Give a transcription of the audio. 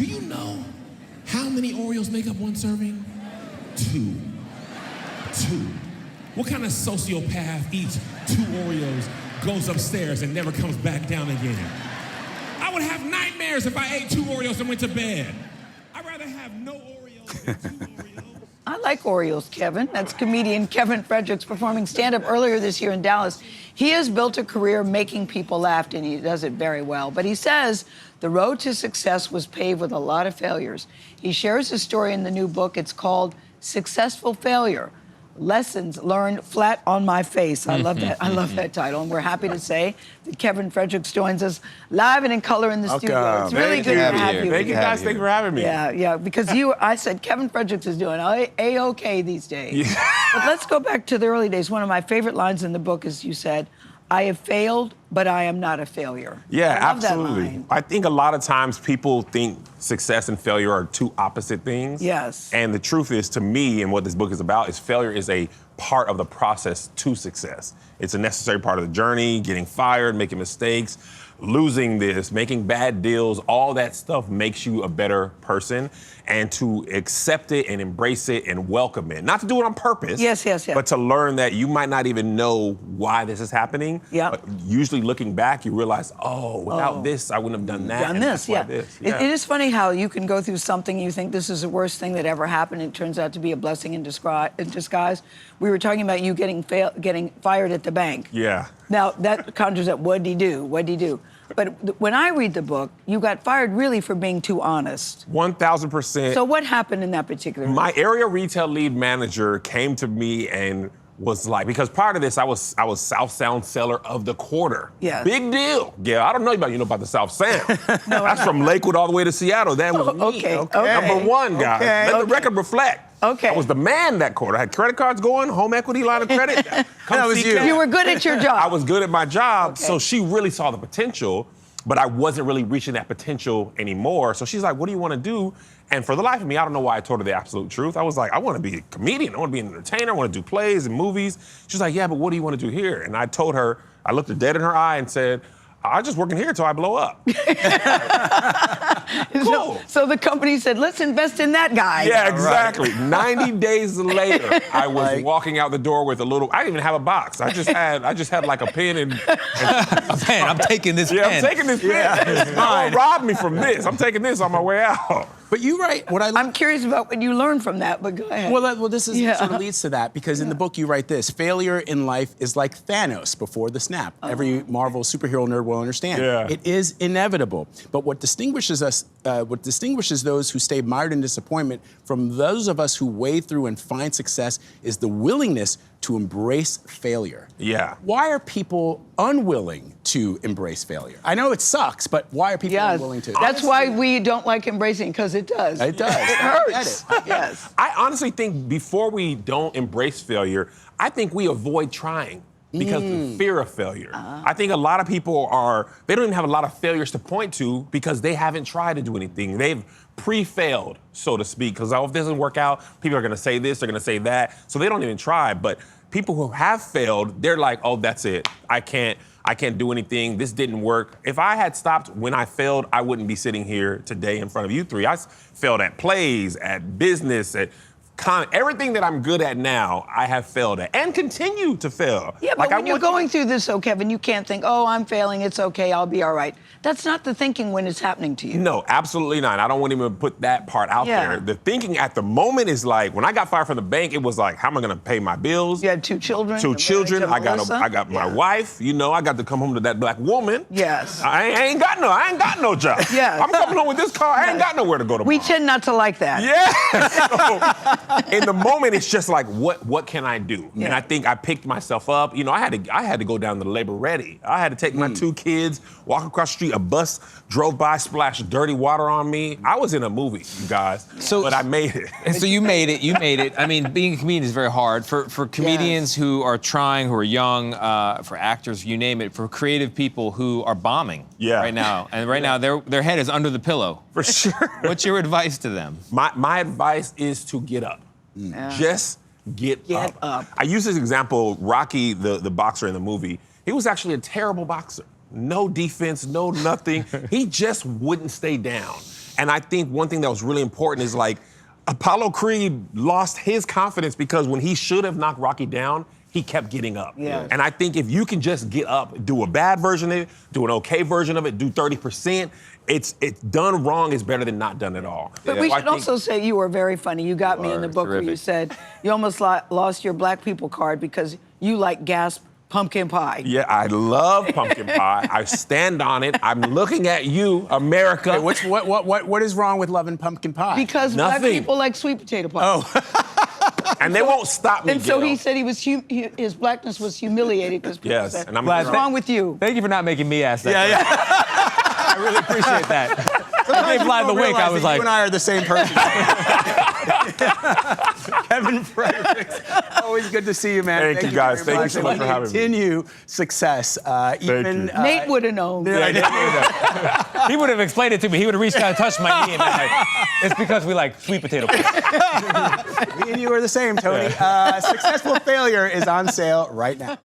Do you know how many Oreos make up one serving? Two. What kind of sociopath eats 2 Oreos, goes upstairs, and never comes back down again? I would have nightmares if I ate 2 Oreos and went to bed. I'd rather have no Oreos than 2 Oreos. I like Oreos, Kevin. That's comedian Kevin Fredericks performing stand-up earlier this year in Dallas. He has built a career making people laugh, and he does it very well. But he says the road to success was paved with a lot of failures. He shares his story in the new book. It's called Successful Failure: Lessons Learned Flat on My Face. I love that. I love that title. And we're happy to say that Kevin Fredericks joins us live and in color in the studio. It's really good to have you. Thank you guys. Thank you for having me. Yeah, because I said Kevin Fredericks is doing A-OK these days. Yeah. But let's go back to the early days. One of my favorite lines in the book is you said, "I have failed, but I am not a failure." Yeah, I love absolutely. That line. I think a lot of times people think success and failure are two opposite things. Yes. And the truth is, to me, and what this book is about, is failure is a part of the process to success. It's a necessary part of the journey. Getting fired, making mistakes, losing this, making bad deals, all that stuff makes you a better person. And to accept it and embrace it and welcome it. Not to do it on purpose. Yes. But to learn that you might not even know why this is happening. Yeah. But usually looking back, you realize, without this, I wouldn't have done that. It is funny how you can go through something, you think this is the worst thing that ever happened, and it turns out to be a blessing in disguise. We were talking about you getting fired at the bank. Yeah. Now, that conjures up, what'd he do? But when I read the book, you got fired really for being too honest. 1,000%. So what happened in that particular My area retail lead manager came to me and was like, because prior to this, I was South Sound Seller of the Quarter. Yeah. Big deal. Yeah, I don't know about the South Sound. That's from Lakewood all the way to Seattle. That was me. Okay. Number one, guys. Let the record reflect. Okay. I was the man that quarter. I had credit cards going, home equity line of credit. That was you. You were good at your job. I was good at my job, Okay. so she really saw the potential, but I wasn't really reaching that potential anymore. So she's like, what do you want to do? And for the life of me, I don't know why I told her the absolute truth. I was like, I want to be a comedian. I want to be an entertainer. I want to do plays and movies. She's like, yeah, but what do you want to do here? And I told her, I looked her dead in her eye and said, I'm just working here until I blow up. Cool. So the company said, let's invest in that guy. Yeah, exactly. 90 days later, I was walking out the door with a little, I didn't even have a box. I just had like a pen and A pen. I'm taking this pen. yeah, I'm taking this pen. Don't rob me from this. I'm taking this on my way out. But you write what I'm curious about what you learned from that, but go ahead. Well, this is sort of leads to that, because in the book you write this: failure in life is like Thanos before the snap. Every Marvel superhero nerd will understand. Yeah. It is inevitable. But what distinguishes us, what distinguishes those who stay mired in disappointment from those of us who wade through and find success, is the willingness to embrace failure. Yeah. Why are people unwilling to embrace failure? I know it sucks, but why are people unwilling to? That's why we don't like embracing, because it does. It does. It hurts. Yes. I honestly think before we don't embrace failure, I think we avoid trying because of the fear of failure. I think a lot of people they don't even have a lot of failures to point to because they haven't tried to do anything. They've pre-failed, so to speak, because if it doesn't work out, people are gonna say this, they're gonna say that, so they don't even try. But people who have failed, they're like, oh, that's it. I can't do anything. This didn't work. If I had stopped when I failed, I wouldn't be sitting here today in front of you three. I failed at plays, at business, at everything that I'm good at now, I have failed at and continue to fail. Yeah, but when you're going through this, Kevin, you can't think, oh, I'm failing, it's okay, I'll be all right. That's not the thinking when it's happening to you. No, absolutely not. I don't want even to put that part out there. The thinking at the moment is like, when I got fired from the bank, it was like, how am I gonna pay my bills? You had 2 children. I got my wife, I got to come home to that black woman. Yes. I ain't got no job. Yeah. I'm coming home with this car, I ain't got nowhere to go tomorrow. We tend not to like that. Yeah. So, in the moment, it's just like, what can I do? Yeah. And I think I picked myself up. I had to go down to Labor Ready. I had to take my 2 kids, walk across the street. A bus drove by, splashed dirty water on me. I was in a movie, you guys. But I made it. And so you made it. I mean, being a comedian is very hard. For comedians who are trying, who are young, for actors, you name it, for creative people who are bombing right now. And right now, their head is under the pillow. For sure. What's your advice to them? My advice is to get up. Just get up. I use this example, Rocky, the boxer in the movie. He was actually a terrible boxer. No defense, no nothing. He just wouldn't stay down. And I think one thing that was really important is like Apollo Creed lost his confidence because when he should have knocked Rocky down, he kept getting up. Yeah. And I think if you can just get up, do a bad version of it, do an okay version of it, do 30%, it's done wrong is better than not done at all. But we should also say you were very funny. You got me in the book where you said you almost lost your black people card because you like gasp pumpkin pie. Yeah, I love pumpkin pie. I stand on it. I'm looking at you, America. Hey, what is wrong with loving pumpkin pie? Because black Nothing. people like sweet potato pie. Oh. And they won't stop me. And so he said his blackness was humiliated because people Yes, said, and I'm what's glad wrong with you? Thank you for not making me ask that. Yeah. I really appreciate that. I gave Vlad the wink. I was like, you and I are the same person. Kevin Fredericks, always good to see you, man. Thank you, guys. Thank you so much for having me. Continue success. Even Nate would have known. he would have explained it to me. He would have reached out and touched my knee and been like, it's because we like sweet potato pie. Me and you are the same, Tony. Successful Failure is on sale right now.